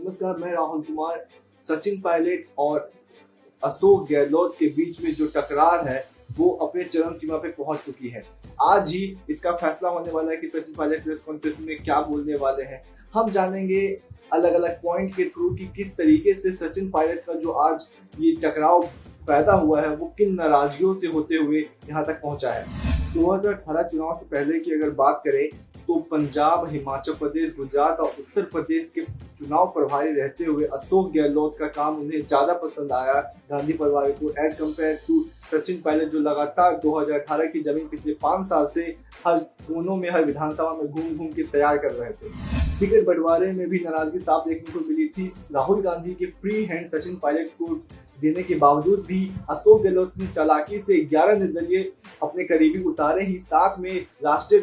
नमस्कार, मैं राहुल कुमार। सचिन पायलट और अशोक गहलोत के बीच में जो टकरार है वो अपने चरम सीमा पे पहुंच चुकी है। आज ही इसका फैसला होने वाला है कि सचिन पायलट प्रेस कॉन्फ्रेंस में क्या बोलने वाले हैं। हम जानेंगे अलग अलग पॉइंट के थ्रू कि किस तरीके से सचिन पायलट का जो आज ये टकराव पैदा हुआ है वो किन नाराजगियों से होते हुए यहाँ तक पहुंचा है। 2018 चुनाव से पहले की अगर बात करें तो पंजाब, हिमाचल प्रदेश, गुजरात और उत्तर प्रदेश के चुनाव प्रभारी रहते हुए अशोक गहलोत का काम उन्हें ज्यादा पसंद आया गांधी परिवार को as compare to Sachin Pilot, जो लगातार 2018 की जमीन पिछले 5 साल से हर कोनों में, हर विधानसभा में घूम घूम के तैयार कर रहे थे। टिकट बंटवारे में भी नाराजगी साफ देखने को मिली थी। राहुल गांधी के फ्री हैंड सचिन पायलट को देने के बावजूद भी अशोक गहलोत ने चालाकी से 11 निर्दलीय अपने करीबी उतारे ही, साथ में राष्ट्रीय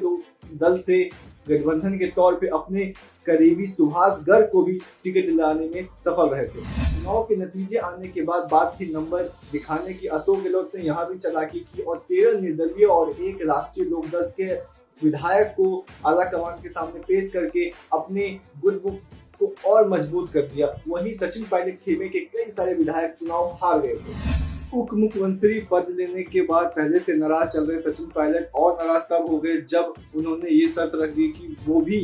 दल से गठबंधन के तौर पे अपने करीबी सुभाष गर्ग को भी टिकट दिलाने में सफल रहे थे। चुनाव के नतीजे आने के बाद बात थी नंबर दिखाने की। अशोक गहलोत ने यहाँ भी चालाकी की और 13 निर्दलीय और एक राष्ट्रीय लोकदल के विधायक को आला कमान के सामने पेश करके अपने गुटबुक को और मजबूत कर दिया। वहीं सचिन पायलट खेमे के कई सारे विधायक चुनाव हार गए थे। उप मुख्यमंत्री पद लेने के बाद पहले से नाराज चल रहे सचिन पायलट और नाराज तब हो गए जब उन्होंने ये शर्त रख दी कि वो भी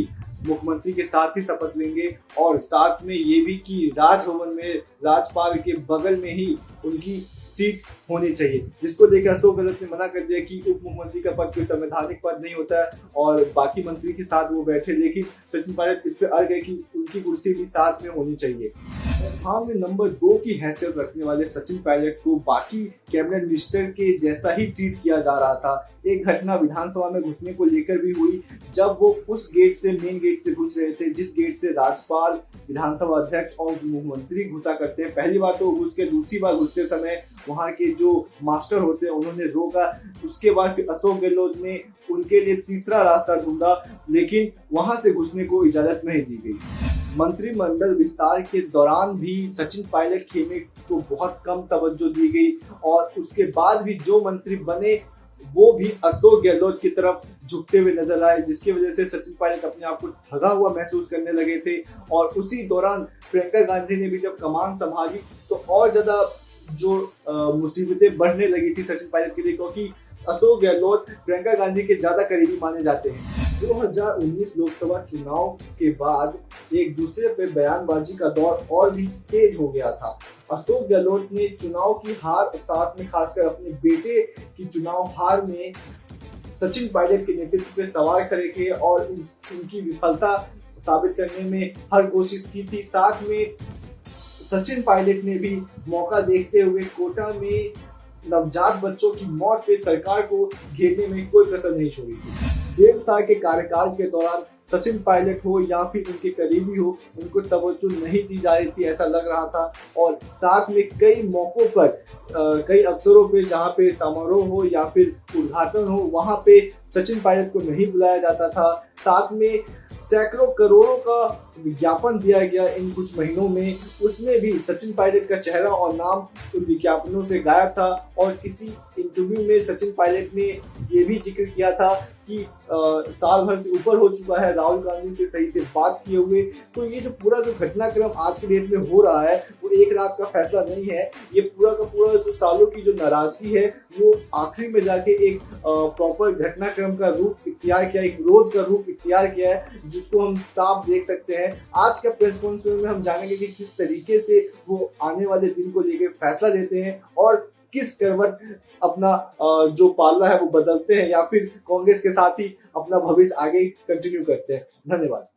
मुख्यमंत्री के साथ ही शपथ लेंगे और साथ में ये भी कि राजभवन में राज्यपाल के बगल में ही उनकी सीट होनी चाहिए, जिसको लेकर अशोक गहलोत ने मना कर दिया कि उप मुख्यमंत्री का पद कोई संवैधानिक पद नहीं होता है और बाकी मंत्री के साथ वो बैठे। लेकिन सचिन पायलट इस पे अड़ गए कि उनकी कुर्सी भी साथ में होनी चाहिए। हाँ, में नंबर 2 की हैसियत रखने वाले सचिन पायलट को बाकी कैबिनेट मिनिस्टर के जैसा ही ट्रीट किया जा रहा था। एक घटना विधानसभा में घुसने को लेकर भी हुई जब वो उस गेट से, मेन गेट से घुस रहे थे जिस गेट से राज्यपाल, विधानसभा अध्यक्ष और मुख्यमंत्री घुसा करते हैं। पहली बार तो घुस के, दूसरी बार घुसते समय वहां के जो मास्टर होते हैं उन्होंने रोका। उसके बाद फिर अशोक गहलोत ने उनके लिए तीसरा रास्ता ढूंढा, लेकिन वहां से घुसने को इजाजत नहीं दी गई। मंत्रिमंडल विस्तार के दौरान भी सचिन पायलट खेमे को बहुत कम तवज्जो दी गई और उसके बाद भी जो मंत्री बने वो भी अशोक गहलोत की तरफ झुकते हुए नजर आए, जिसकी वजह से सचिन पायलट अपने आप को ठगा हुआ महसूस करने लगे थे। और उसी दौरान प्रियंका गांधी ने भी जब कमान संभाली तो और ज्यादा जो मुसीबतें बढ़ने लगी थी सचिन पायलट के लिए, क्योंकि अशोक गहलोत प्रियंका गांधी के ज्यादा करीबी माने जाते हैं। 2019 लोकसभा चुनाव के बाद एक दूसरे पे बयानबाजी का दौर और भी तेज हो गया था। अशोक गहलोत ने चुनाव की हार, साथ में खासकर अपने बेटे की चुनाव हार में सचिन पायलट के नेतृत्व पे सवाल खड़े किए और उनकी विफलता साबित करने में हर कोशिश की थी। साथ में सचिन पायलट ने भी मौका देखते हुए कोटा में नवजात बच्चों की मौत पे सरकार को घेरने में कोई कसर नहीं छोड़ी थी। 1.5 साल के कार्यकाल के दौरान सचिन पायलट हो या फिर उनके करीबी हो, उनको तवज्जो नहीं दी जा रही थी, ऐसा लग रहा था। और साथ में कई मौकों पर, कई अवसरों पे जहाँ पे समारोह हो या फिर उद्घाटन हो, वहाँ पे सचिन पायलट को नहीं बुलाया जाता था। साथ में सैकड़ों करोड़ों का विज्ञापन दिया गया इन कुछ महीनों में, उसमें भी सचिन पायलट का चेहरा और नाम उन विज्ञापनों से गायब था। और किसी इंटरव्यू में सचिन पायलट ने ये भी जिक्र किया था कि साल भर से ऊपर हो चुका है राहुल गांधी से सही से बात किए हुए। तो ये जो पूरा जो घटनाक्रम आज के डेट में हो रहा है वो एक रात का फैसला नहीं है। ये पूरा का पूरा जो सालों की जो नाराजगी है वो आखिरी में जाके एक प्रॉपर घटनाक्रम का रूप इख्तियार किया, एक विरोध का रूप इख्तियार किया है, जिसको हम साफ देख सकते हैं। आज का प्रेस कॉन्फ्रेंस में हम जानेंगे कि किस तरीके से वो आने वाले दिन को लेकर फैसला लेते हैं और किस करवट अपना जो पाला है वो बदलते हैं या फिर कांग्रेस के साथ ही अपना भविष्य आगे कंटिन्यू करते हैं। धन्यवाद।